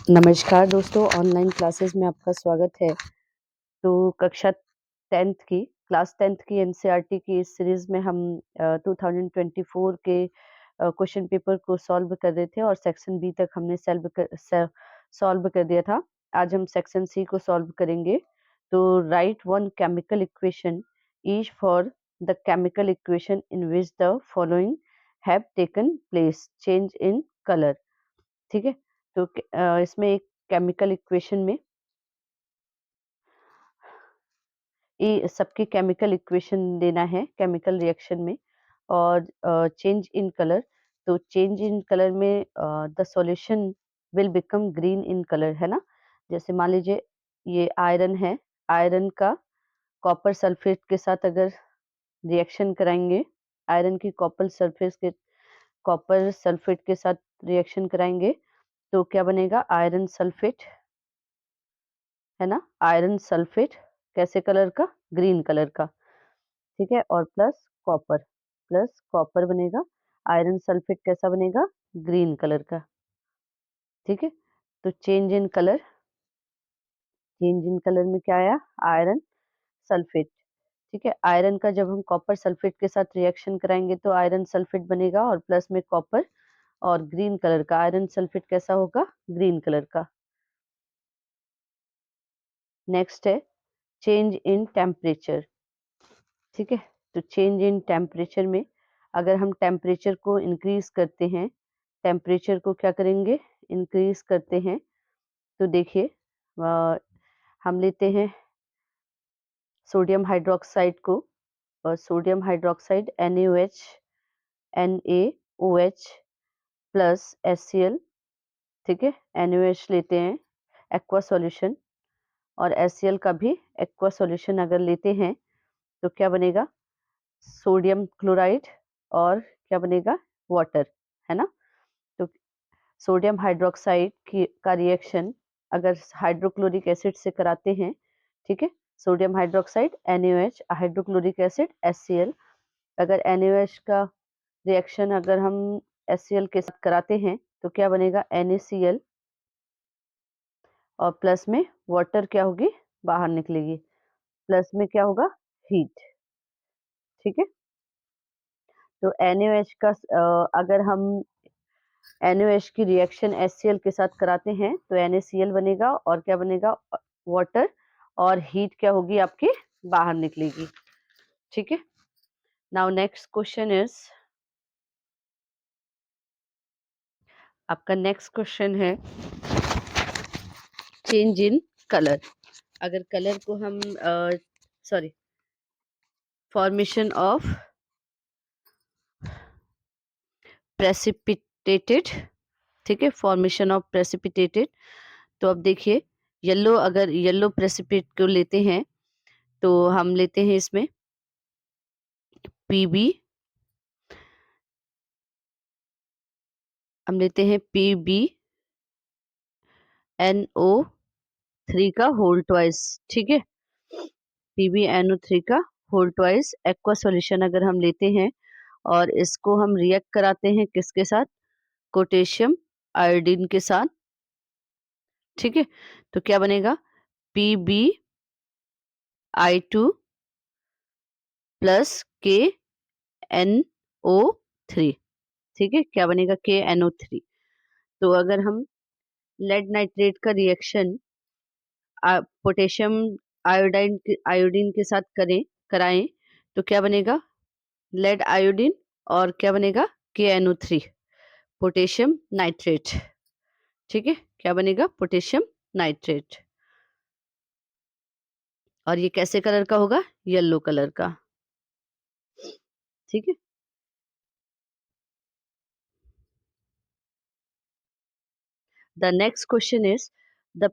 नमस्कार दोस्तों, online classes में आपका स्वागत है। तो कक्षा 10th की क्लास 10th की एनसीईआरटी की इस सीरीज़ में हम 2024 के क्वेश्चन पेपर को सॉल्व कर रहे थे और सेक्शन बी तक हमने सॉल्व कर दिया था। आज हम सेक्शन सी को सॉल्व करेंगे। तो right one chemical equation each for the chemical equation in which the following have taken place change in colour. ठीक है, तो इसमें एक केमिकल इक्वेशन में ये सबके केमिकल इक्वेशन देना है केमिकल रिएक्शन में और चेंज इन कलर। तो चेंज इन कलर में the solution will become green in colour, है ना। जैसे मान लीजिए ये आयरन है, आयरन का कॉपर सल्फेट के साथ अगर रिएक्शन कराएंगे, आयरन की कॉपर सल्फेट के साथ रिएक्शन कराएंगे तो क्या बनेगा, आयरन सल्फेट, है ना। आयरन सल्फेट कैसे कलर का, ग्रीन कलर का। ठीक है, और प्लस कॉपर बनेगा, आयरन सल्फेट कैसा बनेगा, ग्रीन कलर का। ठीक है, तो चेंज इन कलर में क्या आया, आयरन सल्फेट। ठीक है, आयरन का जब हम कॉपर सल्फेट के साथ रिएक्शन कराएंगे तो आयरन सल्फेट बनेगा और प्लस में कॉपर, और ग्रीन कलर का आयरन सल्फेट कैसा होगा, ग्रीन कलर का। नेक्स्ट है चेंज इन टेम्परेचर। ठीक है, तो चेंज इन टेम्परेचर में अगर हम टेम्परेचर को इंक्रीज करते हैं, टेम्परेचर को क्या करेंगे, इंक्रीज करते हैं, तो देखिए हम लेते हैं सोडियम हाइड्रोक्साइड को, और sodium hydroxide NaOH NaOH plus HCl। ठीक है, NaOH लेते हैं एक्वा सॉल्यूशन, और HCl का भी एक्वा सॉल्यूशन अगर लेते हैं तो क्या बनेगा, सोडियम क्लोराइड, और क्या बनेगा, वाटर, है ना। तो सोडियम हाइड्रोक्साइड की का रिएक्शन अगर हाइड्रोक्लोरिक एसिड से कराते हैं, ठीक है, sodium hydroxide NaOH, hydrochloric acid HCl। अगर NaOH का रिएक्शन अगर हम HCl के साथ कराते हैं तो क्या बनेगा, NaCl, और प्लस में वाटर क्या होगी, बाहर निकलेगी, प्लस में क्या होगा, हीट। ठीक है, तो NaOH का अगर हम NaOH की रिएक्शन HCl के साथ कराते हैं तो NaCl बनेगा और क्या बनेगा, वाटर, और हीट क्या होगी आपकी, बाहर निकलेगी। ठीक है, नाउ नेक्स्ट क्वेश्चन इज, आपका नेक्स्ट क्वेश्चन है चेंज इन कलर। अगर कलर को हम सॉरी, फॉर्मेशन ऑफ प्रेसिपिटेटेड, ठीक है, फॉर्मेशन ऑफ प्रेसिपिटेटेड। तो अब देखिए येलो, अगर येलो प्रेसिपिटेट को लेते हैं तो हम लेते हैं इसमें पीबी, हम लेते हैं PbNO3 का होल ट्वाइस। ठीक है, PbNO3 का होल ट्वाइस एक्वा सॉल्यूशन अगर हम लेते हैं और इसको हम रिएक्ट कराते हैं किसके साथ, पोटेशियम आयोडीन के साथ। ठीक है, तो क्या बनेगा, PbI2 प्लस KNO3। ठीक है, क्या बनेगा, KNO3। तो अगर हम लेड नाइट्रेट का रिएक्शन पोटेशियम आयोडीन के साथ कराएं तो क्या बनेगा, लेड आयोडीन, और क्या बनेगा, KNO3, पोटेशियम नाइट्रेट। ठीक है, क्या बनेगा, पोटेशियम नाइट्रेट, और ये कैसे कलर का होगा, येलो कलर का। ठीक है, the next question is the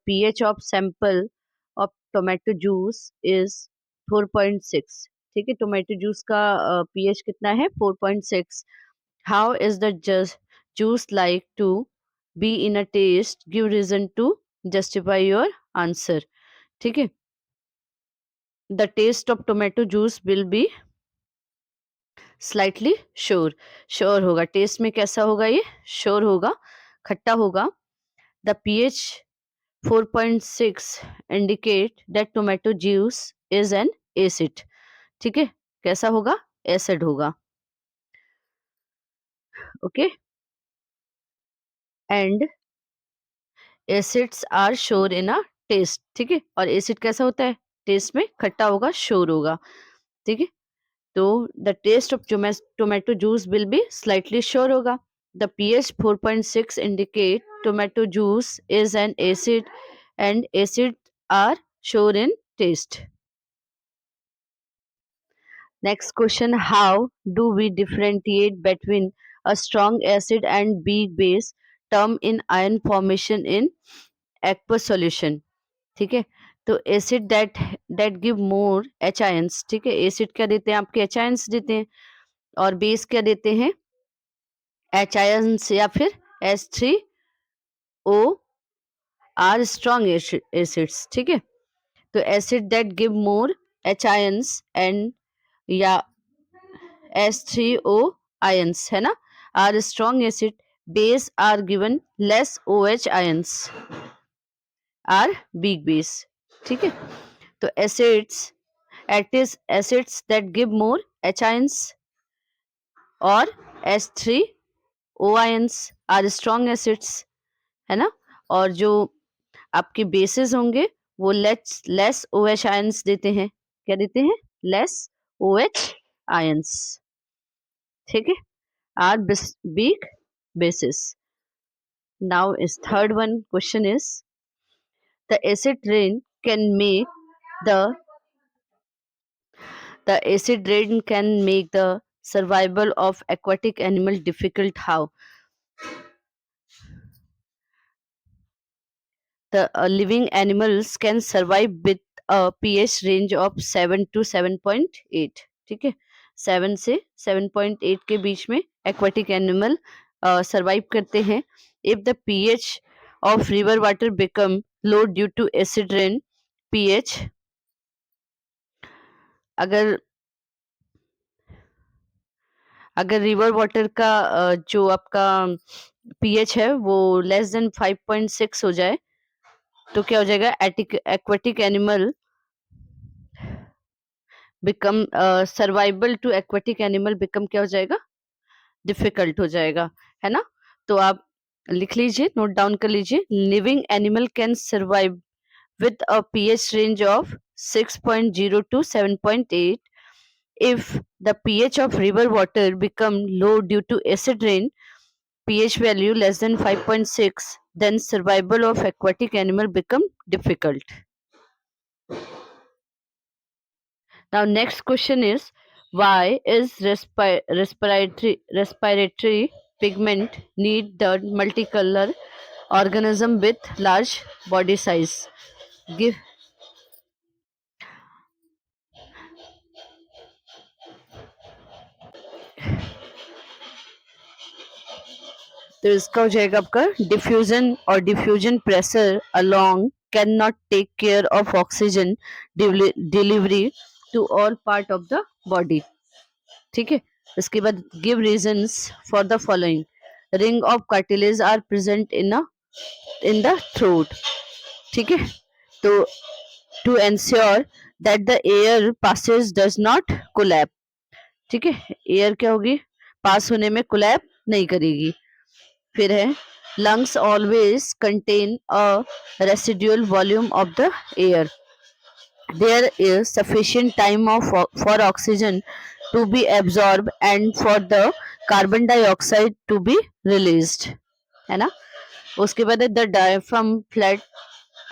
pH of sample of tomato juice is 4.6। ठीक है, टोमेटो जूस का pH कितना है, 4.6। How is the juice like to be in a taste, give reason to justify your answer। ठीक है, the taste of tomato juice will be slightly sour, sour होगा, टेस्ट में कैसा होगा, ये श्योर होगा। खट्टा होगा, the pH 4.6 indicate that tomato juice is an acid. ठीक है, कैसा होगा? एसिड होगा। Okay, and acids are sour in a taste. ठीक है, और एसिड कैसा होता है? टेस्ट में खट्टा होगा, श्योर होगा। ठीक है, तो the taste of tomato juice will be slightly sour होगा। The pH 4.6 indicate tomato juice is an acid and acid are sour in taste. Next question, how do we differentiate between a strong acid and weak base term in ion formation in aqueous solution? ठीक है, तो acid that give more H ions. ठीक है, acid क्या देते हैं? आपके H ions देते हैं, और बेस क्या देते हैं? एच आयंस या फिर H3O आर स्ट्रॉन्ग एसिड्स। ठीक है, तो acid that give more H ions and या H3O ions है ना, are strong acid. Base are given less OH ions are weak base. ठीक है, तो acids that give more H ions और H3O ions are strong acids है ना, और जो आपके बेसिस होंगे वो लेस OH ions देते हैं। क्या देते हैं? Less OH ions। ठीक है, are weak bases. Now is third one question is, the acid rain can make the acid rain can make the survival of aquatic animal difficult. How? The living animals can survive with a pH range of 7 to 7.8. ठीक है, 7 से 7.8 के बीच में aquatic animal survive करते हैं. If the pH of river water become low due to acid rain, pH अगर river water का जो आपका पीएच है वो लेस देन 5.6 हो जाए, तो क्या हो जाएगा? Aquatic animal become survival to aquatic animal become क्या हो जाएगा? डिफिकल्ट हो जाएगा, है ना। तो आप लिख लीजिए, नोट डाउन कर लीजिए, living animal can survive with a pH range of 6.0 to 7.8. If the pH of river water become low due to acid rain, pH value less than 5.6, then survival of aquatic animal become difficult. Now next question is, why is respiratory pigment need the multicolor organism with large body size? Give तो इसका हो जाएगा आपका diffusion, और diffusion pressure along can not take care of oxygen delivery to all part of the body. ठीक है, इसके बाद give reasons for the following, ring of cartilage are present in the throat. ठीक है, तो to ensure that the air passage does not collapse. ठीक है, air क्या होगी? पास होने में कोलैप नहीं करेगी। फिर है, lungs always contain a residual volume of the air. There is sufficient time for oxygen to be absorbed and for the carbon dioxide to be released. है ना। उसके बाद the diaphragm flat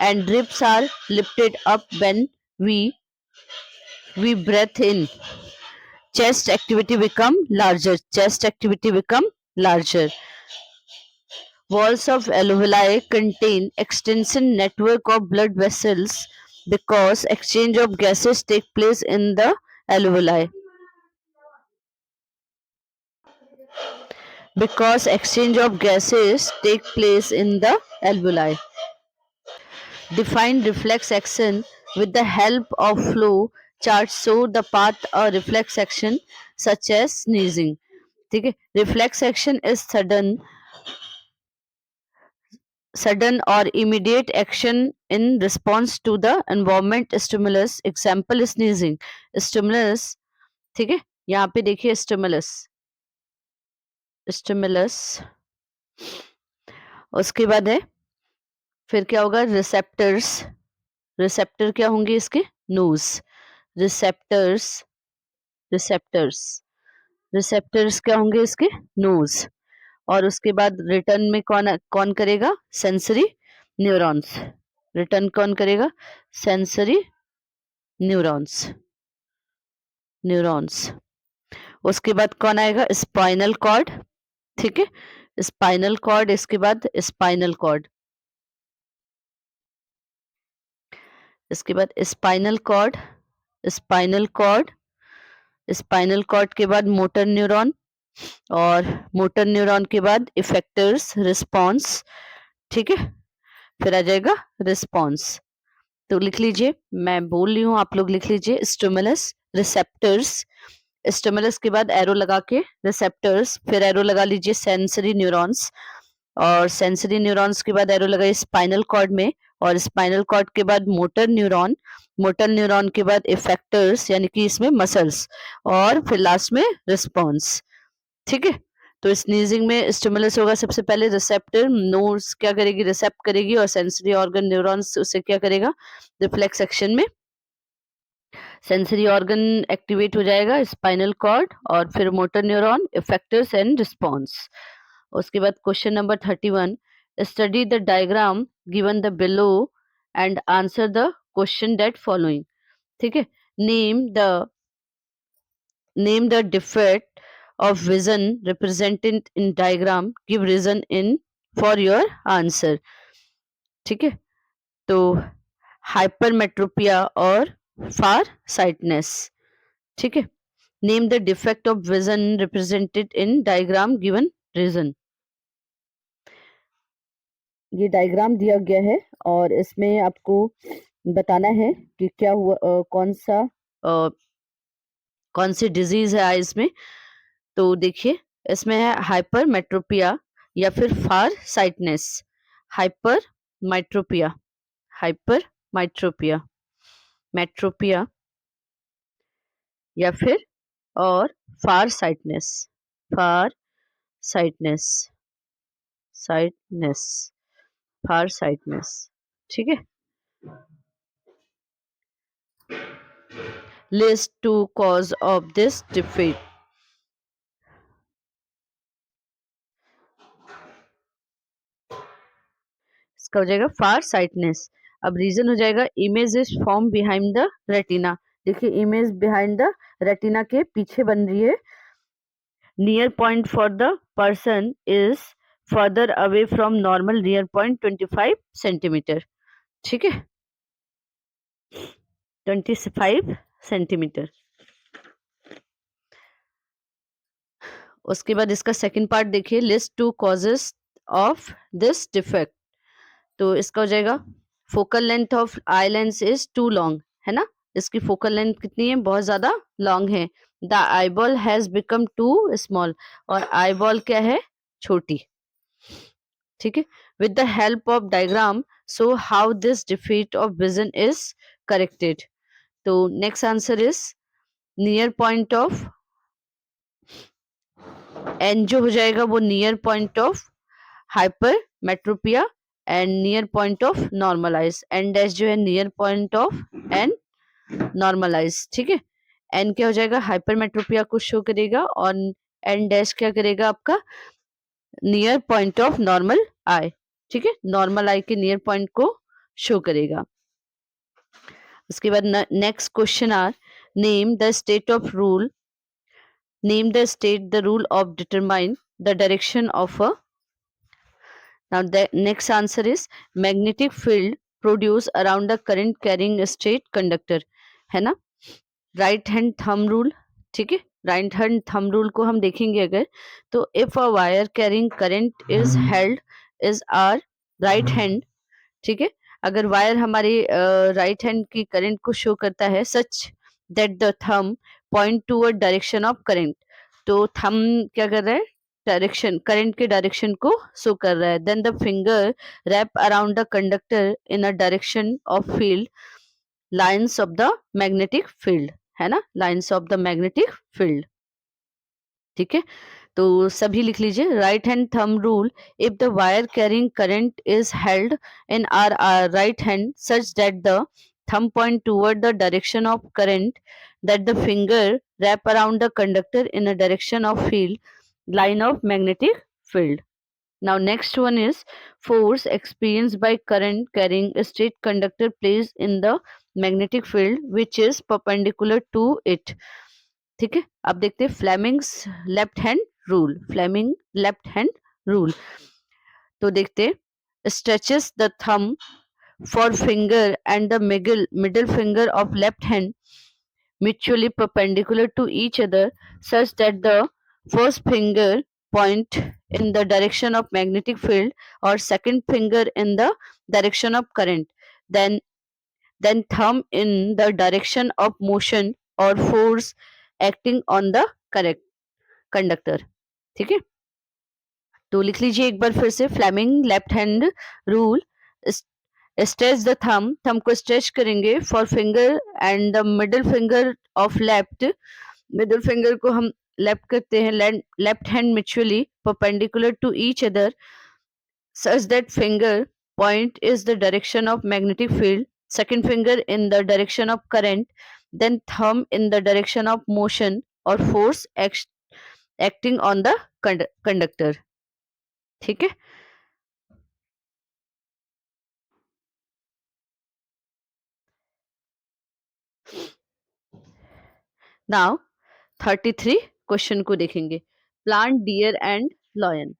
and ribs are lifted up when we breathe in. Chest activity become larger. Chest activity become larger. Walls of alveoli contain extensive network of blood vessels because exchange of gases take place in the alveoli. Because exchange of gases take place in the alveoli. Define reflex action with the help of flow charts. Show the path of reflex action such as sneezing. ठीक है, reflex action is sudden sudden or immediate action in response to the environment stimulus. Example sneezing. Stimulus, ठीक है, यहाँ पे देखिए stimulus, stimulus, उसके बाद है, फिर क्या होगा, रिसेप्टर्स, रिसेप्टर क्या होंगे इसके, नोज, रिसेप्टर्स, रिसेप्टर्स, रिसेप्टर्स क्या होंगे इसके, नोज। और उसके बाद रिटर्न में कौन कौन करेगा, सेंसरी न्यूरॉन्स, रिटर्न कौन करेगा, सेंसरी न्यूरॉन्स, न्यूरॉन्स। उसके बाद कौन आएगा, स्पाइनल कॉर्ड, ठीक है, स्पाइनल कॉर्ड, इसके बाद स्पाइनल कॉर्ड, इसके बाद spinal cord, spinal cord, spinal cord के बाद मोटर न्यूरॉन, और मोटर न्यूरॉन के बाद इफेक्टर्स, रिस्पॉन्स, ठीक है, फिर आ जाएगा रिस्पॉन्स। तो लिख लीजिए, मैं बोल रही हूँ, आप लोग लिख लीजिए, स्टिमुलस, रिसेप्टर्स, स्टिमुलस के बाद एरो लगा के रिसेप्टर्स, फिर एरो लगा लीजिए सेंसरी न्यूरॉन्स, और सेंसरी न्यूरॉन्स के बाद एरो लगाइए स्पाइनल कॉर्ड में, और स्पाइनल कॉर्ड के बाद मोटर न्यूरॉन, मोटर न्यूरॉन के बाद इफेक्टर्स यानी कि इसमें मसल्स, और फिर लास्ट में रिस्पॉन्स, ठीक है। तो स्नीजिंग में स्टिमुलस होगा सबसे पहले, रिसेप्टर, नोज क्या करेगी, रिसेप्ट करेगी, और सेंसरी ऑर्गन न्यूरॉन्स उसे क्या करेगा, रिफ्लेक्स एक्शन में सेंसरी ऑर्गन एक्टिवेट हो जाएगा, स्पाइनल कॉर्ड, और फिर motor neuron, effectors and response. उसके बाद question number 31, study the diagram given the below and answer the question that following, ठीक है। Name the defect of vision represented in diagram, give reason in for your answer, ठीक है। तो hypermetropia और far sightedness, ठीक है। Name the defect of vision represented in diagram, given reason. ये diagram दिया गया है और इसमें आपको बताना है कि क्या हुआ, कौन सी डिजीज है आइज में। तो देखिए, इसमें है हाइपरमेट्रोपिया या फिर far sightedness, hypermetropia, hypermetropia, metropia या फिर और far sightedness, far sightedness, sightedness, far sightedness, ठीक है। List two cause of this defect, इसका हो जाएगा फार साइटनेस। अब रीजन हो जाएगा image is form behind the retina, देखिए इमेज बिहाइंड द रेटिना के पीछे बन रही है। Near point for the person is further away from normal near point 25 centimetre, ठीक है, 25 सेंटीमीटर। उसके बाद इसका सेकंड पार्ट देखिए, list two causes of this defect. तो इसका हो जाएगा focal length of eye lens is too long, है ना, इसकी फोकल लेंथ कितनी है, बहुत ज्यादा लॉन्ग है। The eyeball has become too small, और आईबॉल क्या है, छोटी, ठीक है। With the help of diagram so how this defect of vision is corrected. तो next answer is near point of N, जो हो जाएगा वो near point of hypermetropia and near point of normal eyes, N dash जो है near point of N normal eyes, ठीक है। N क्या हो जाएगा, हाइपरमेट्रोपिया को शो करेगा, और एन डैश क्या करेगा आपका, नियर पॉइंट ऑफ नॉर्मल आई, ठीक है, नॉर्मल आई के नियर पॉइंट को शो करेगा। उसके बाद next question are, name the state of rule, name the state the rule of determine the direction of a, now the next answer is magnetic field produce around the current carrying state conductor, है ना। Right hand thumb rule, ठीक है, right hand thumb rule को हम देखेंगे अगर, तो if a wire carrying current is held is our right hand, ठीक है, अगर वायर हमारी राइट हैंड की करंट को शो करता है such that the thumb point toward direction of current, तो थंब क्या कर रहा है, डायरेक्शन, करंट के डायरेक्शन को शो कर रहा है। Then the finger wrap around the conductor in a direction of field, lines of the magnetic field, है ना, lines of the magnetic field. ठीक है, तो सभी लिख लीजिए। Right hand thumb rule, if the wire carrying current is held in are right hand such that the thumb point toward the direction of current, that the finger wrap around the conductor in a direction of field, line of magnetic field. Now next one is force experienced by current carrying a straight conductor placed in the magnetic field which is perpendicular to it. ठीक है, अब देखते हैं Fleming's left hand rule. Fleming left hand rule, तो देखते हैं, stretches the thumb for finger and the middle finger of left hand mutually perpendicular to each other such that the first finger point in the direction of magnetic field or second finger in the direction of current, then thumb in the direction of motion or force acting on the correct conductor। ठीक है, तो लिख लीजिए एक बार फिर से। Fleming left hand rule, stretch the thumb को स्ट्रेच करेंगे forefinger and the middle finger of left, middle finger को हम लेफ्ट करते हैं, left hand mutually perpendicular to each other such that finger point is the direction of magnetic field, second finger in the direction of current, then thumb in the direction of motion or force acting on the conductor। ठीक है, now 33 question को देखेंगे। Plant, deer and lion.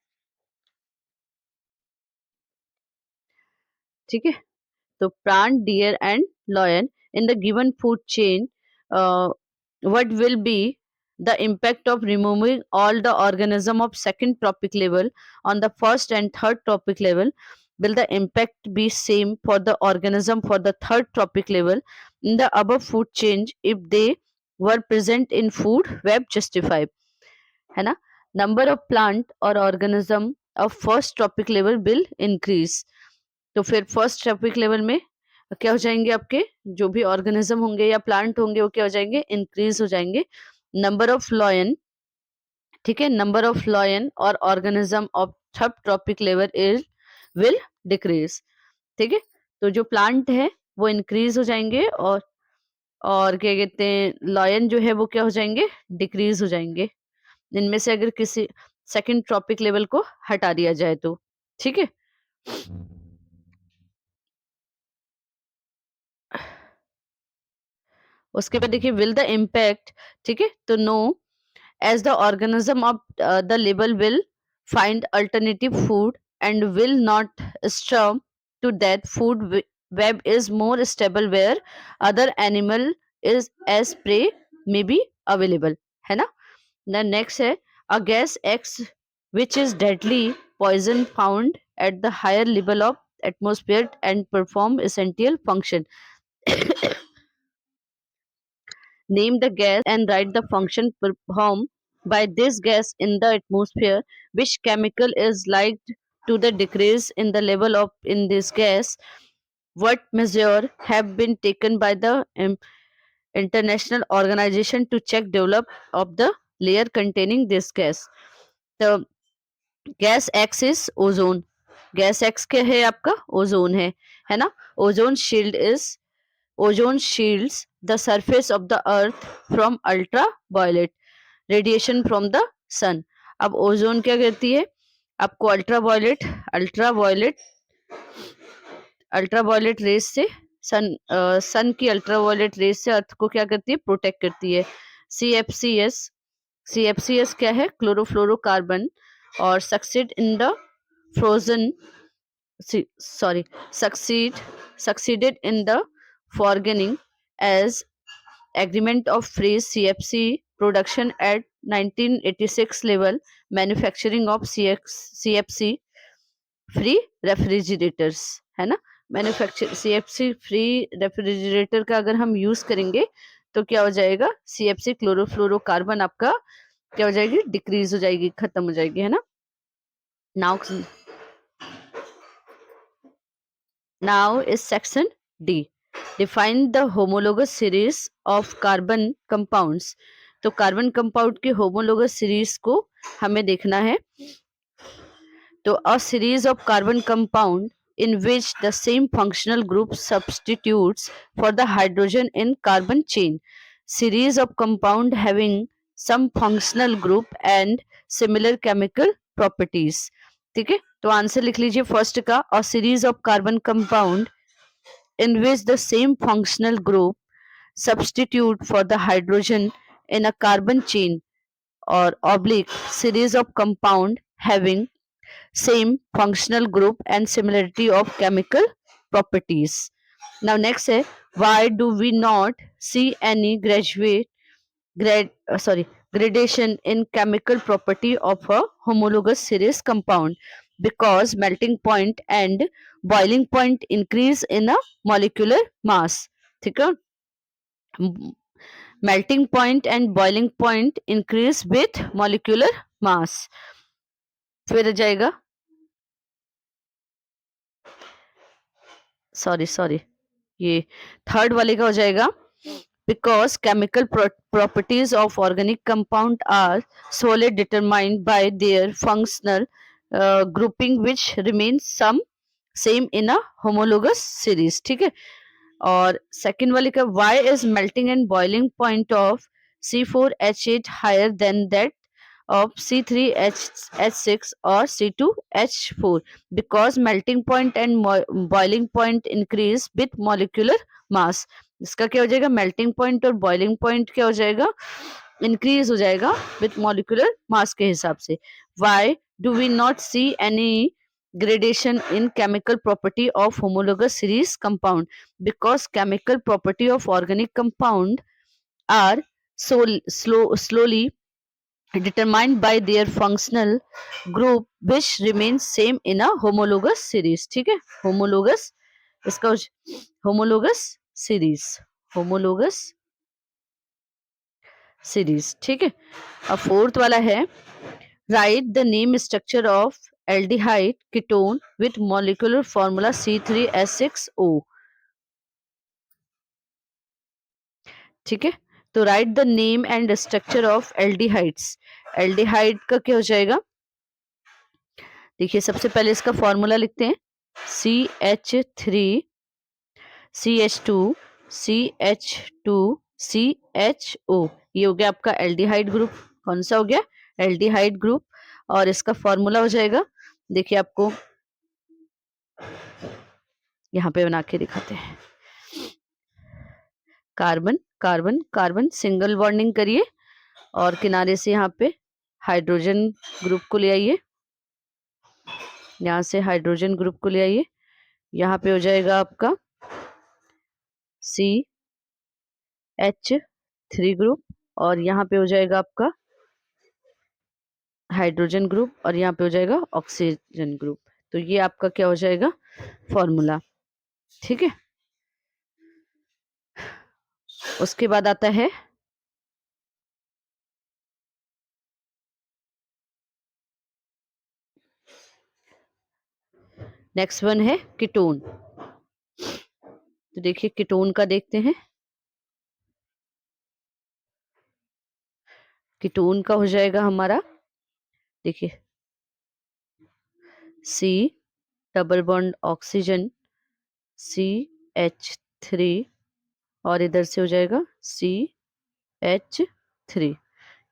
ठीक है, तो plant, deer and lion in the given food chain, what will be the impact of removing all the organism of second trophic level on the first and third trophic level? Will the impact be same for the organism for the third trophic level in the above food chain if they were present in food web? Justify, है ना। Number of plant और organism of first trophic level will increase, तो फिर first trophic level में क्या हो जाएंगे, आपके जो भी ऑर्गेनिज्म होंगे या प्लांट होंगे वो क्या हो जाएंगे, इंक्रीज हो जाएंगे। नंबर ऑफ लॉयन, ठीक है, नंबर ऑफ लॉयन और organism of third trophic level is will decrease. ठीक है, तो जो प्लांट है वो इंक्रीज हो जाएंगे और क्या कहते हैं, लॉयन जो है वो क्या हो जाएंगे, डिक्रीज हो जाएंगे, इनमें से अगर किसी सेकंड ट्रॉपिक लेवल को हटा दिया जाए तो। ठीक है, उसके बाद देखिए विल द इम्पैक्ट। ठीक है, तो no, as the organism of the label will find alternative food and will not starve to death, food web is more stable where other animal is as prey may be available, है ना। The next है a gas X which is deadly poison found at the higher level of atmosphere and perform essential function। Name the gas and write the function performed by this gas in the atmosphere. Which chemical is liked to the decrease in the level of in this gas? What measure have been taken by the international organization to check develop of the layer containing this gas? The gas X is ozone. Gas x क्या है आपका, ozone है ना। Ozone shield is, ozone shields the surface of the earth from ultraviolet radiation from the sun। अब ozone क्या करती है, आपको अल्ट्रावायलेट रेस से, सन की अल्ट्रावायलेट रेस से अर्थ को क्या करती है, प्रोटेक्ट करती है। सी एफ सी एस क्या है, क्लोरोफ्लोरोकार्बन, और succeed in the frozen sorry succeeded in the forgetting as agreement of freeze CFC production at 1986 level, manufacturing of CFC free refrigerators, है ना। मैन्युफैक्चर सीएफसी फ्री रेफ्रिजरेटर का अगर हम use करेंगे तो क्या हो जाएगा, सीएफसी क्लोरोफ्लोरोकार्बन आपका क्या हो जाएगी, डिक्रीज हो जाएगी, खत्म हो जाएगी, है ना। Now now is section D, define the homologous series of carbon compounds. तो कार्बन कंपाउंड के होमोलोगस सीरीज को हमें देखना है। तो a series of carbon compound in which the same functional group substitutes for the hydrogen in carbon chain, series of compound having some functional group and similar chemical properties। ठीक है, तो answer लिख लीजिए फर्स्ट का, a series of carbon compound in which the same functional group substitute for the hydrogen in a carbon chain or oblique series of compound having same functional group and similarity of chemical properties। Now next है, why do we not see any gradation in chemical property of a homologous series compound? Because melting point and boiling point increase in a molecular mass। ठीक है, melting point and boiling point increase with molecular mass। फिर आ जाएगा, sorry ये third वाले का हो जाएगा, because chemical properties of organic compound are solely determined by their functional grouping which remains some same in a homologous series। ठीक है, और सेकंड वाले का, why is melting and boiling point of C4H8 higher than that of C3H6 or C2H4? Because melting point and boiling point increase with molecular mass। इसका क्या हो जाएगा, melting point और बॉइलिंग पॉइंट क्या हो जाएगा, इंक्रीज हो जाएगा विथ मॉलिक्यूलर मास के हिसाब से। Why do we not see any gradation in chemical property of homologous series compound? Because chemical property of organic compound are slowly determined by their functional group which remains same in a homologous series। ठीक है, homologous, इसका homologous series, homologous series। ठीक है, अब fourth वाला है, write the name structure of aldehyde ketone with molecular formula C3H6O। ठीक है, तो right the name and structure of aldehydes. Aldehyde का क्या हो जाएगा, देखिए सबसे पहले इसका फॉर्मूला लिखते हैं, CH3CH2CH2CHO। ये हो गया आपका एल्डिहाइड ग्रुप। कौन सा हो गया, एल्डिहाइड ग्रुप। और इसका फॉर्मूला हो जाएगा, देखिए आपको यहाँ पे बना के दिखाते हैं, carbon carbon carbon single bonding करिए और किनारे से यहाँ पे हाइड्रोजन ग्रुप को ले आइए, यहाँ से हाइड्रोजन ग्रुप को ले आइए, यहाँ पे हो जाएगा आपका CH3 ग्रुप और यहाँ पे हो जाएगा आपका हाइड्रोजन ग्रुप और यहाँ पे हो जाएगा ऑक्सीजन ग्रुप। तो ये आपका क्या हो जाएगा, फॉर्मूला। ठीक है, उसके बाद आता है नेक्स्ट वन है कीटोन। तो देखिए कीटोन का देखते हैं, कीटोन का हो जाएगा हमारा, देखिए C double bond oxygen CH3 और इधर से हो जाएगा CH3,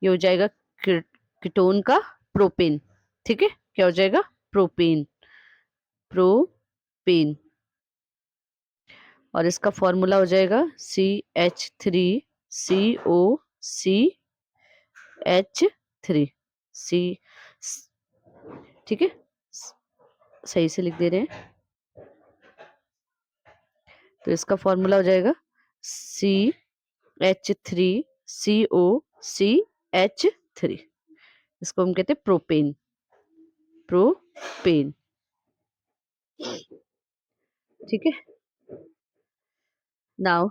ये हो जाएगा कीटोन का प्रोपेन। ठीक है, क्या हो जाएगा, प्रोपेन, प्रोपेन। और इसका फॉर्मूला हो जाएगा CH3COCH3 C। ठीक है, सही से लिख दे रहे हैं, तो इसका फॉर्मूला हो जाएगा CH3COCH3, इसको हम कहते हैं प्रोपेन, प्रोपेन। ठीक है, नाउ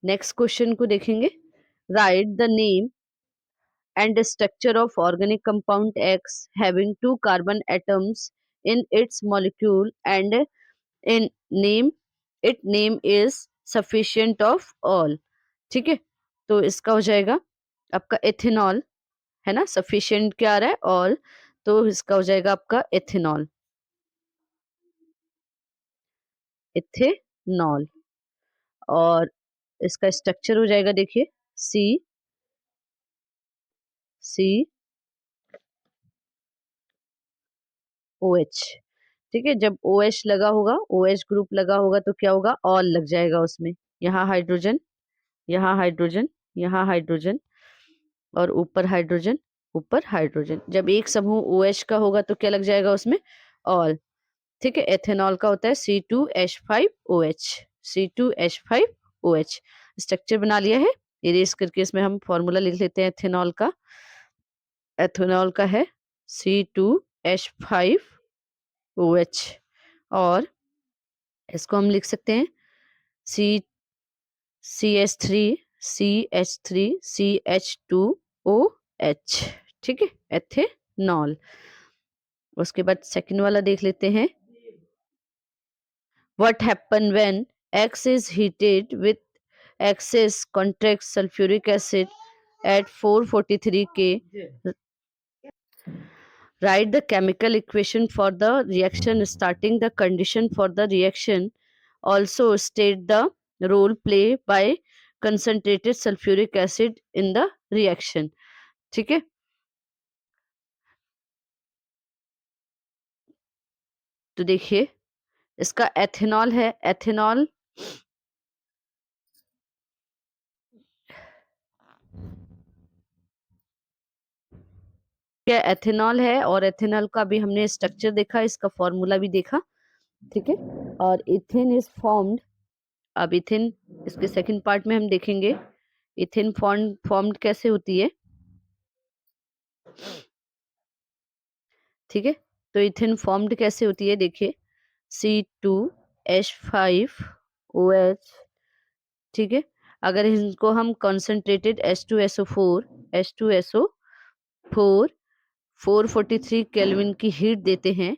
नेक्स्ट क्वेश्चन को देखेंगे। Right the name and the structure of organic compound X having two carbon atoms in its molecule and in name it name is sufficient of all। ठीक है, तो इसका हो जाएगा आपका एथेनॉल, है ना। सफिशिएंट क्या आ रहा है? ऑल, तो इसका हो जाएगा आपका एथेनॉल, एथेनॉल। और इसका स्ट्रक्चर हो जाएगा, देखिए, सी सी ओ एच। ठीक है, जब ओ एच लगा होगा, ओ एच ग्रुप लगा होगा तो क्या होगा? ऑल लग जाएगा उसमें। यहाँ हाइड्रोजन, यहाँ हाइड्रोजन, यहाँ हाइड्रोजन और ऊपर हाइड्रोजन, ऊपर हाइड्रोजन। जब एक समूह ओ एच का होगा तो क्या लग जाएगा उसमें? ऑल। ठीक है, एथेनॉल का होता है C2H5OH, C2H5OH। स्ट्रक्चर बना लिया है, इरेज करके इसमें हम फॉर्मूला लिख लेते हैं एथेनॉल का। एथेनॉल का है C2H5OH और इसको हम लिख सकते हैं सी CH3CH3CH2OH। ठीक है, एथेनॉल। उसके बाद सेकंड वाला देख लेते हैं। What happen when X is heated with excess contract sulfuric acid at 443 K? Write the chemical equation for the reaction starting the condition for the reaction. Also state the role played by concentrated sulfuric acid in the reaction। ठीक है, तो देखिए इसका ethanol है। Ethanol क्या? Ethanol है और ethanol का भी हमने स्ट्रक्चर देखा, इसका फॉर्मूला भी देखा। ठीक है, और इथेन इज फॉर्म्ड। अब इथेन, इसके सेकंड पार्ट में हम देखेंगे इथेन फॉर्म्ड कैसे होती है। ठीक है, तो इथेन फॉर्म्ड कैसे होती है, देखिए, C2H5OH। ठीक है, अगर इनको हम कॉन्सेंट्रेटेड H2SO4 443 केल्विन की हीट देते हैं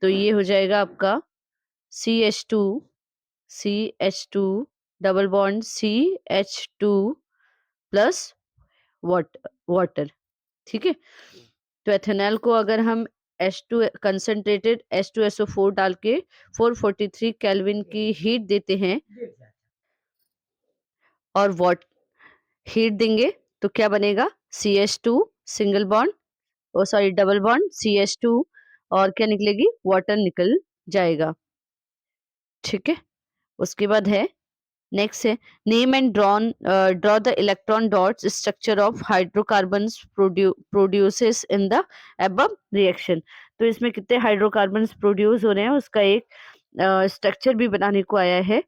तो ये हो जाएगा आपका CH2 double bond CH2 plus water. ठीक है, तो एथेनॉल को अगर हम H2 कंसंट्रेटेड H2SO4 डाल के 443 केल्विन की हीट देते हैं और वॉट हीट देंगे तो क्या बनेगा? CH2 सिंगल बॉन्ड, ओ सॉरी डबल बॉन्ड CH2 और क्या निकलेगी? वाटर निकल जाएगा। ठीक है, उसके बाद है नेक्स्ट है name and draw the electron dots structure of hydrocarbons produces in the above reaction. तो इसमें कितने हाइड्रोकार्बन्स प्रोड्यूस हो रहे हैं उसका एक स्ट्रक्चर भी बनाने को आया है।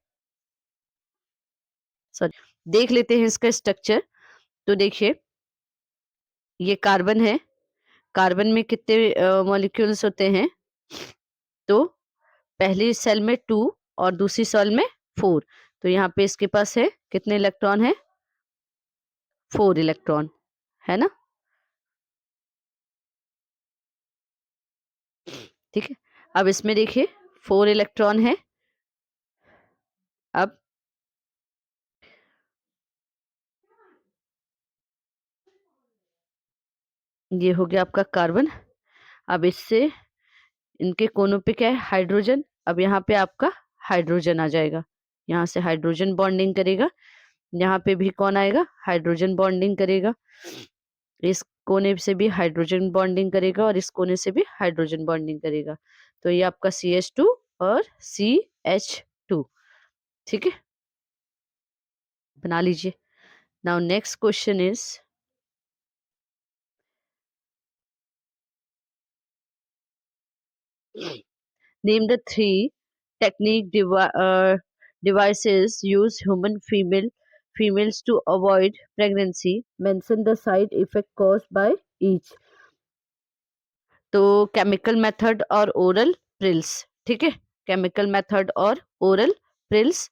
सॉरी, देख लेते हैं इसका स्ट्रक्चर। तो देखिए, ये कार्बन है, कार्बन में कितने मॉलिक्यूल्स होते हैं? तो पहली सेल में 2 और दूसरी सेल में 4। तो यहाँ पे इसके पास है कितने इलेक्ट्रॉन है? 4 इलेक्ट्रॉन, है ना। ठीक है, अब इसमें देखिए 4 इलेक्ट्रॉन है। अब ये हो गया आपका कार्बन। अब इससे इनके कोनों पे क्या है? हाइड्रोजन। अब यहाँ पे आपका हाइड्रोजन आ जाएगा, यहाँ से हाइड्रोजन बॉन्डिंग करेगा, यहाँ पे भी कौन आएगा? हाइड्रोजन बॉन्डिंग करेगा। इस कोने से भी हाइड्रोजन बॉन्डिंग करेगा और इस कोने से भी हाइड्रोजन बॉन्डिंग करेगा। तो ये आपका CH2 और CH2। ठीक है, बना लीजिए। Now next question is name the three technique devices use females to avoid pregnancy. Mention the side effect caused by each। तो केमिकल मेथड और ओरल पिल्स। ठीक है, केमिकल मेथड और ओरल पिल्स।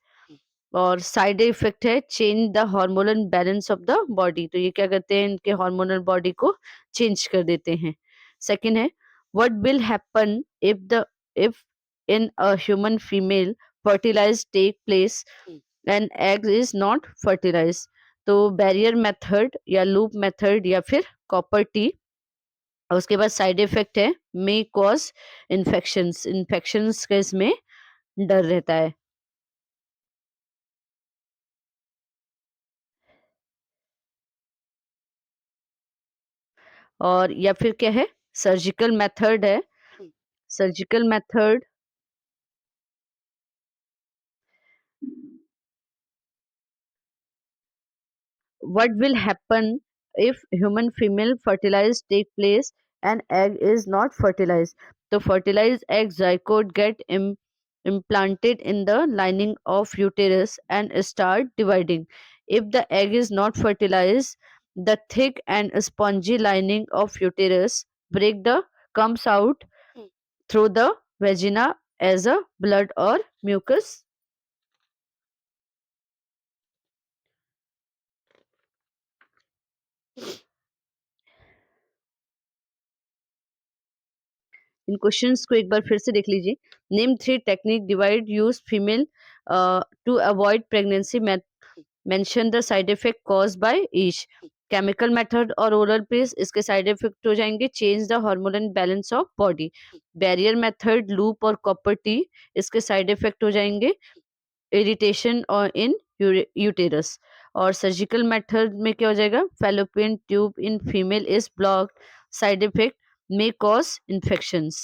और साइड इफेक्ट है change the hormonal balance of the body, तो ये क्या करते हैं, इनके हार्मोनल बॉडी को चेंज कर देते हैं। सेकंड है what will happen if in a human female fertilise take place and egg is not fertilise, तो बैरियर मेथड या लूप मेथड या फिर कॉपर टी। और उसके बाद साइड इफेक्ट है मे कॉज इन्फेक्शंस, इन्फेक्शंस का इसमें डर रहता है। और या फिर क्या है, सर्जिकल मेथड है, surgical method. What will happen if human female fertilize take place and egg is not fertilized? The fertilized egg zygote get implanted in the lining of uterus and start dividing. If the egg is not fertilized, the thick and spongy lining of uterus break the comes out through the vagina as a blood or mucus. इन questions को एक बार फिर से देख लीजिए। Name three technique divide use female to avoid pregnancy, mention the side effect cause by each. Chemical method और oral pills, इसके साइड इफेक्ट हो जाएंगे change the hormonal balance of body. Barrier method loop और copper T, इसके side effect हो जाएंगे irritation और in uterus. और सर्जिकल मेथड में क्या हो जाएगा, fallopian tube in female is blocked, side effect may cause infections।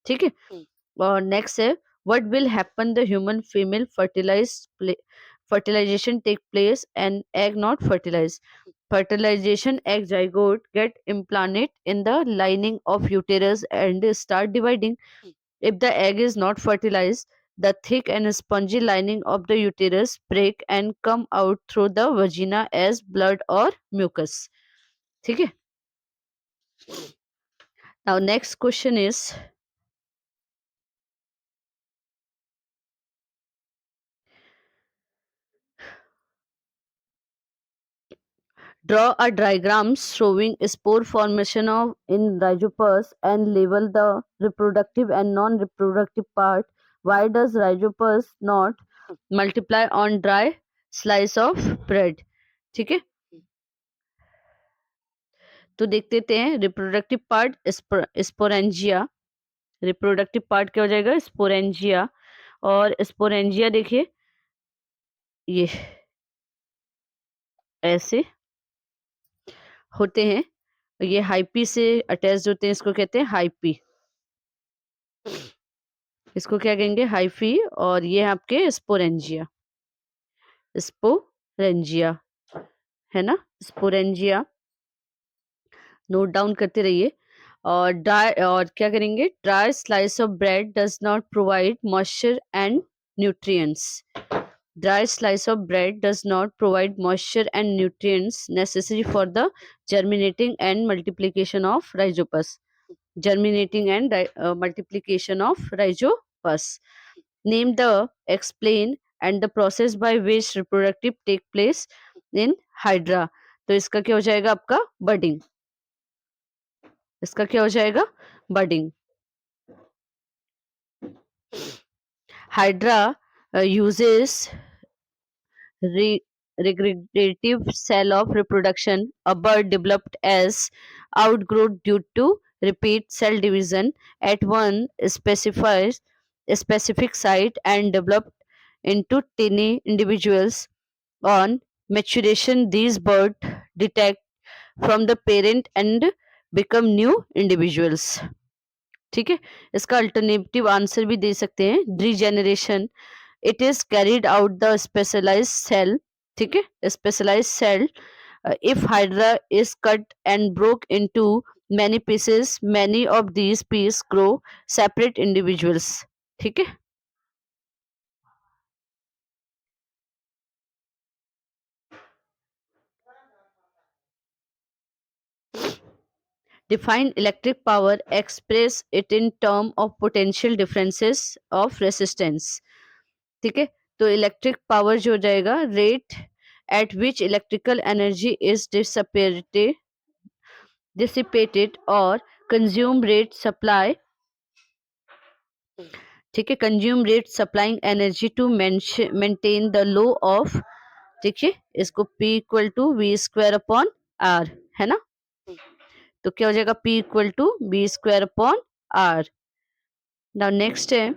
ठीक है। और नेक्स्ट है what will happen the human female fertilization take place and egg not fertilized, fertilization egg zygote get implanted in the lining of uterus and start dividing. If the egg is not fertilized, the thick and spongy lining of the uterus break and come out through the vagina as blood or mucus। ठीक है। Now next question is draw a diagram showing spore formation of in rhizopus and label the reproductive and non-reproductive part. Why does rhizopus not multiply on dry slice of bread? ठीक है। तो देख लेते हैं reproductive part sporangia, reproductive part क्या हो जाएगा, sporangia. और स्पोरेंजिया देखिए ये ऐसे होते हैं, ये हाइपी से अटैच्ड होते हैं, इसको कहते हैं हाइपी, इसको क्या कहेंगे हाइफी। और ये आपके स्पोरेंजिया, स्पोरेंजिया है ना, स्पोरेंजिया नोट डाउन करते रहिए। और ड्राई और क्या करेंगे, dry slice of bread does not provide moisture and nutrients, dry slice of bread does not provide moisture and nutrients necessary for the germinating and multiplication of rhizopus, germinating and multiplication of rhizopus। Name the explain and the process by which reproductive take place in hydra। तो इसका क्या हो जाएगा आपका budding, इसका क्या हो जाएगा budding. Hydra uses regenerative cell of reproduction, a bird developed as outgrowth due to repeat cell division at one specific site and developed into tiny individuals। On maturation, these birds detach from the parent and become new individuals। ठीक है। इसका alternative answer भी दे सकते हैं, regeneration it is carried out the specialised cell. ठीक है, specialised cell if hydra is cut and broke into many pieces, many of these pieces grow separate individuals। ठीक है। Define electric power, express it in term of potential differences of resistance। ठीक है। तो electric power जो हो जाएगा rate at which electrical energy is dissipated और consume rate supply, ठीक है, consume rate supplying energy to maintain the low of, ठीक है, इसको P equal to V square upon R, है ना। तो क्या हो जाएगा P equal to V square upon R. Now next है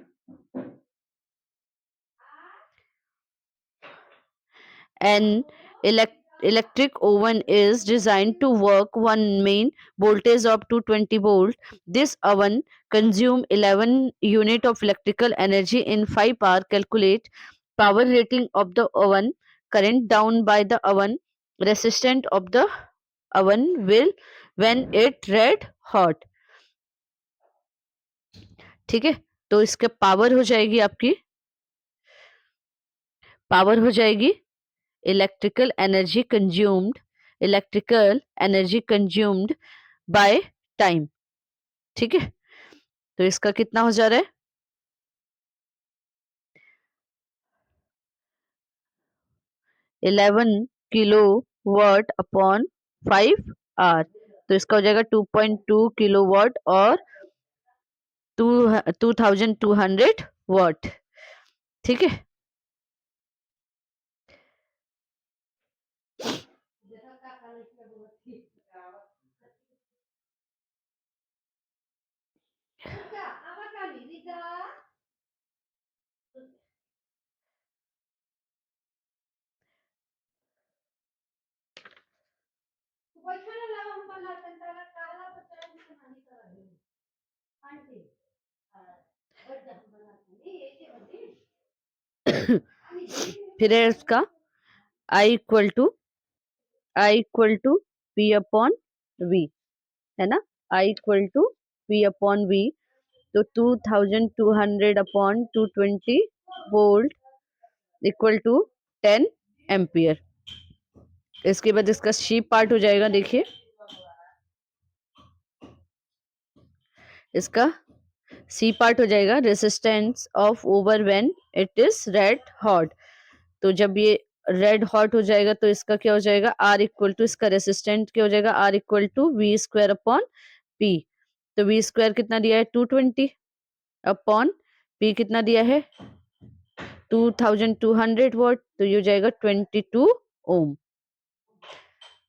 an electric oven is designed to work one main voltage of 220 volt. This oven consume 11 unit of electrical energy in 5 hour. Calculate power rating of the oven, current down by the oven, resistance of the oven will when it red hot, ठीक है। तो इसके power हो जाएगी आपकी, power हो जाएगी electrical energy consumed, electrical energy consumed by time, ठीक है। तो इसका कितना हो जा रहा है 11 किलो वाट अपॉन 5 आवर, तो इसका हो जाएगा 2.2 किलो वाट और 2200 वाट, ठीक है। फिर है इसका I equal to P upon V, है ना, I equal to P upon V. तो 2200 upon 220 volt equal to 10 ampere. इसके बाद इसका शी पार्ट हो जाएगा, देखिए इसका सी पार्ट हो जाएगा resistance of over when it is red hot. तो जब ये रेड हॉट हो जाएगा तो इसका क्या हो जाएगा आर इक्वल टू, इसका रेसिस्टेंट क्या हो जाएगा R equal to V square upon P. तो वी स्क्वायर कितना दिया है 220 अपॉन पी कितना दिया है 2200 वॉट, तो ये हो जाएगा 22 ओम,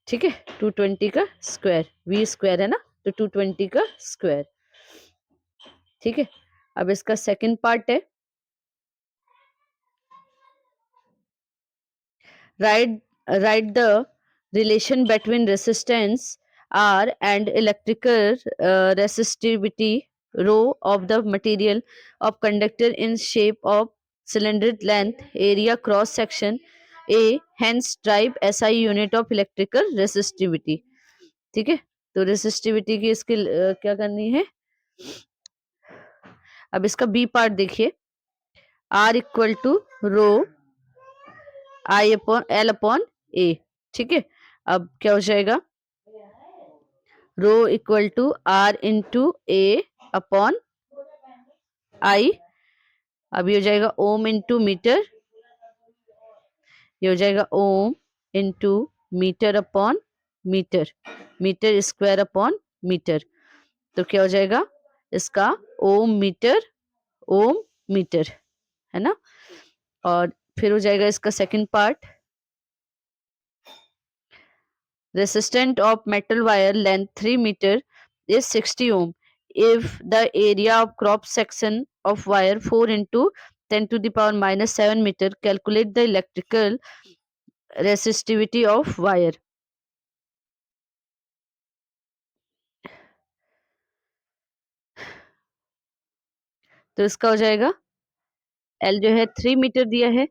ठीक है। 220 का स्क्वायर, वी स्क्वायर है ना, तो 220 का स्क्वायर, ठीक है। अब इसका सेकंड पार्ट है write the relation between resistance R and electrical resistivity rho of the material of conductor in shape of cylinder length area cross section A, hence type SI unit of electrical resistivity, ठीक है। तो resistivity की इसकी क्या करनी है। अब इसका बी पार्ट देखिए R equal to rho I upon L upon A, ठीक है। अब क्या हो जाएगा rho equal to R into A upon I. अब ये हो जाएगा ओम इंटू मीटर, ये हो जाएगा ohm into metre upon metre, metre square upon metre. तो क्या हो जाएगा इसका ओम मीटर, है ना। और फिर हो जाएगा इसका second part resistance of metal wire length 3 meter is 60 ohm if the area of cross section of wire 4 into 10 to the power minus 7 meter. Calculate the electrical resistivity of wire. तो इसका हो जाएगा L जो है 3 metre दिया है,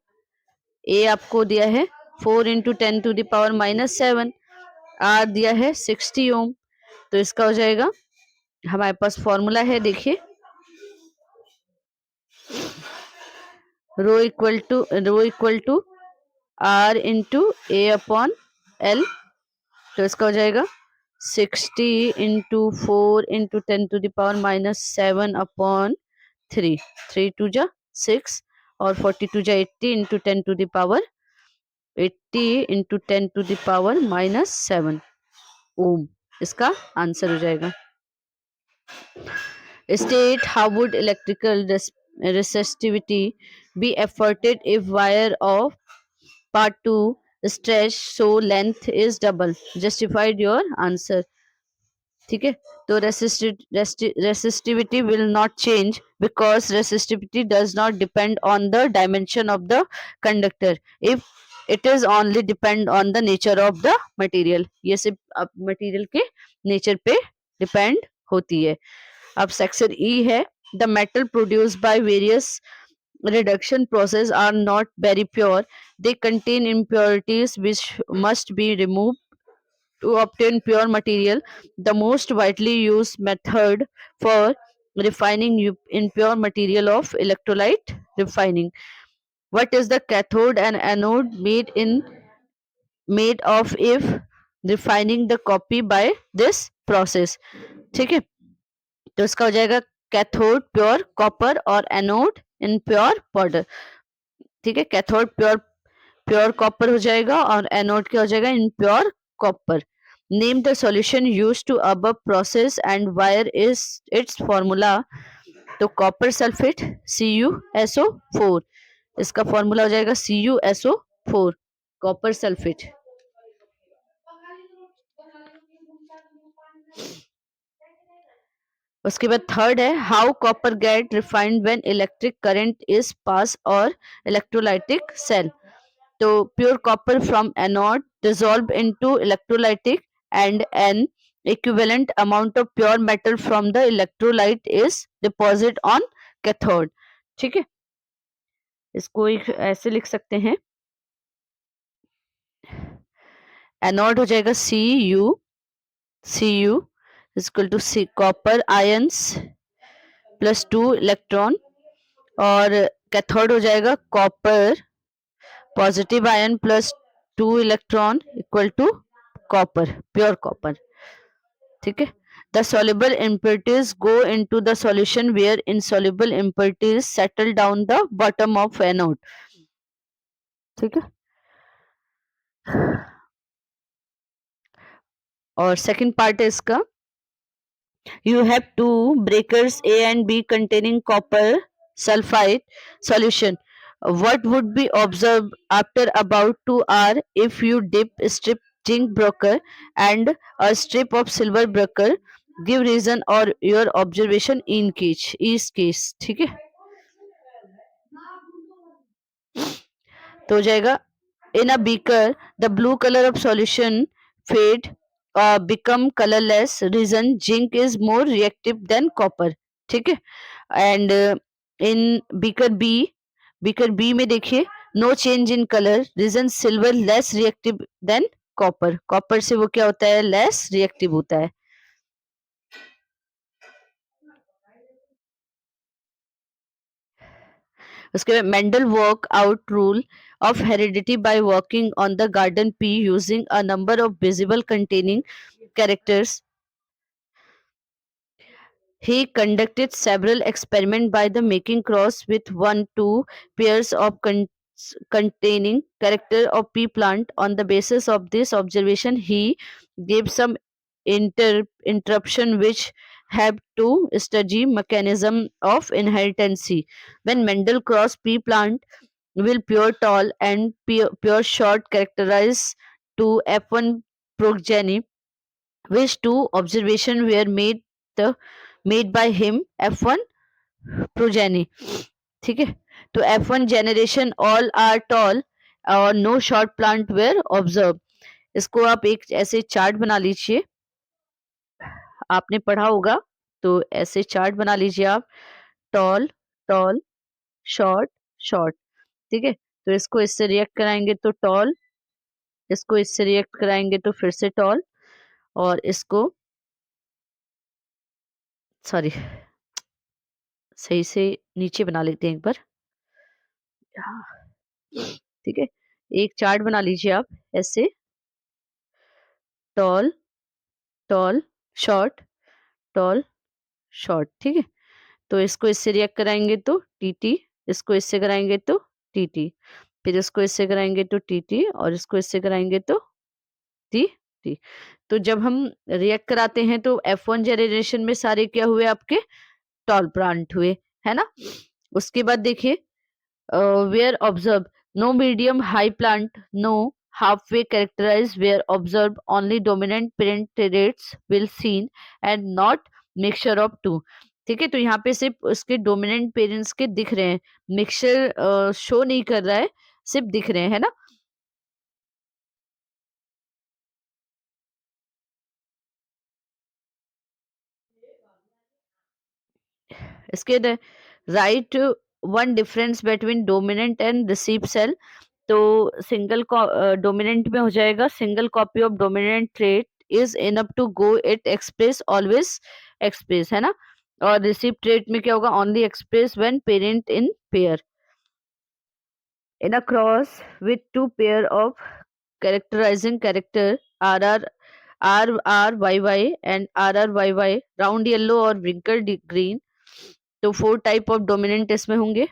A आपको दिया है 4 into 10 to the power minus 7, R दिया है 60 ओम। तो इसका हो जाएगा हमारे पास फॉर्मूला है, देखिए rho equal to R into A upon L. तो इसका हो जाएगा 60 into 4 into 10 to the power minus 7 upon 3, 3 two जा 6 और 42 जा 80 into 10 to the power 80 into 10 to the power -7 ohm इसका आंसर हो जाएगा। State how would electrical resistivity be affected if wire of part 2 stretch so length is double. Justified your answer. ठीक है, तो resistivity will not change because resistivity does not depend on the dimension of the conductor. If it is only depend on the nature of the material, ये सिर्फ material के nature पे depend होती है। अब सेक्शन ई है, the metal produced by various reduction process are not very pure. They contain impurities which must be removed to obtain pure material. The most widely used method for refining impure material of electrolyte refining. What is the cathode and anode made of if refining the copy by this process? ठीक है, तो इसका हो जाएगा cathode pure copper और anode in pure powder. ठीक है, cathode pure pure copper हो जाएगा और एनोड क्या हो जाएगा in pure copper. Name the solution use to above process and wire is its formula. तो कॉपर सल्फेट CuSO4 इसका फॉर्मूला हो जाएगा CuSO4 कॉपर सल्फेट। उसके बाद थर्ड है how copper get refined when electric current is pass और electrolytic cell. तो pure copper from anode dissolved into electrolytic and an equivalent amount of pure metal from the electrolyte is deposited on cathode। ठीक है, इसको एक ऐसे लिख सकते हैं, एनोड हो जाएगा Cu equal to C copper ions plus 2 electron और कैथोड हो जाएगा copper positive ion plus 2 electron equal to copper pure copper. ठीक है, the soluble impurities go into the solution where insoluble impurities settle down the bottom of anode। ठीक है, और second part है इसका, you have two breakers A and B containing copper sulfide solution. What would be observed after about 2 hours if you dip strip zinc broker and a strip of silver broker? Give reason or your observation in each case। ठीक है, तो हो जाएगा in a beaker the blue color of solution fade become colorless reason zinc is more reactive than copper। ठीक है, and in beaker B में देखिए no change in colour reason silver less reactive than copper. Copper से वो क्या होता है less reactive होता है। उसके बाद Mendel work out rule of heredity by working on the garden pea using a number of visible containing characters. He conducted several experiments by the making cross with 1-2 pairs of containing character of pea plant. On the basis of this observation, he gave some interruption which have to study mechanism of inheritance. When Mendel crossed pea plant will pure tall and pure short characterize to F1 progeny, which two observations were made by him F1 progeny। ठीक है, तो F1 generation all are tall और no short plant were observed। इसको आप एक ऐसे chart बना लीजिए, आपने पढ़ा होगा तो ऐसे चार्ट बना लीजिए आप, टॉल टॉल शॉर्ट शॉर्ट। ठीक है, तो इसको इससे रिएक्ट कराएंगे तो टॉल, इसको इससे रिएक्ट कराएंगे तो फिर से टॉल, और इसको सॉरी सही से नीचे बना लेते हैं एक बार। ठीक है, एक चार्ट बना लीजिए आप ऐसे, toll tall short tall short. ठीक है, तो इसको इससे रिएक्ट कराएंगे तो टी टी इसको इससे कराएंगे तो टी, फिर इसको इससे कराएंगे तो टी, और इसको इससे कराएंगे तो टी टी। तो जब हम रिएक्ट कराते हैं तो F1 जनरेशन में सारे क्या हुए आपके टॉल प्लांट हुए, है ना। उसके बाद देखिए where observed no medium high plant, no halfway characterized where observed only dominant parent traits will seen and not mixture of two। ठीक है, तो यहाँ पे सिर्फ उसके डोमिनेंट पेरेंट्स के दिख रहे हैं, मिक्सचर शो नहीं कर रहा है, सिर्फ दिख रहे हैं, है ना। इसके write one difference between dominant and receive cell. तो सिंगल डोमिनेंट में हो जाएगा single copy of dominant trait is enough to go it express always express, है ना। और रिसीव ट्रेट में क्या होगा, only express when parent in pair. In a cross with two pair of characterizing character RR RRYY and RRYY round yellow और wrinkled green। तो 4 type of dominant इसमें होंगे।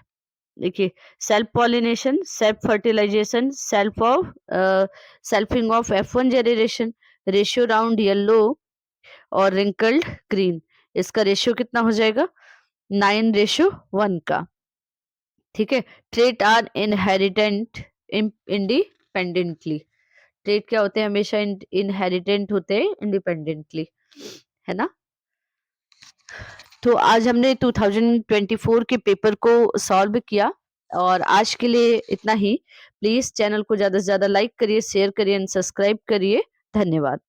देखिए, self pollination, self fertilisation, selfing of F1 generation, ratio round yellow और wrinkled green. इसका ratio कितना हो जाएगा, 9:1 का। ठीक है। Trait are inherited independently. Trait क्या होते हैं, हमेशा इनहेरिटेंट होते हैं इंडिपेंडेंटली, है ना। तो आज हमने 2024 के पेपर को सॉल्व किया और आज के लिए इतना ही। प्लीज चैनल को ज्यादा से ज्यादा लाइक करिए, शेयर करिए एंड सब्सक्राइब करिए। धन्यवाद।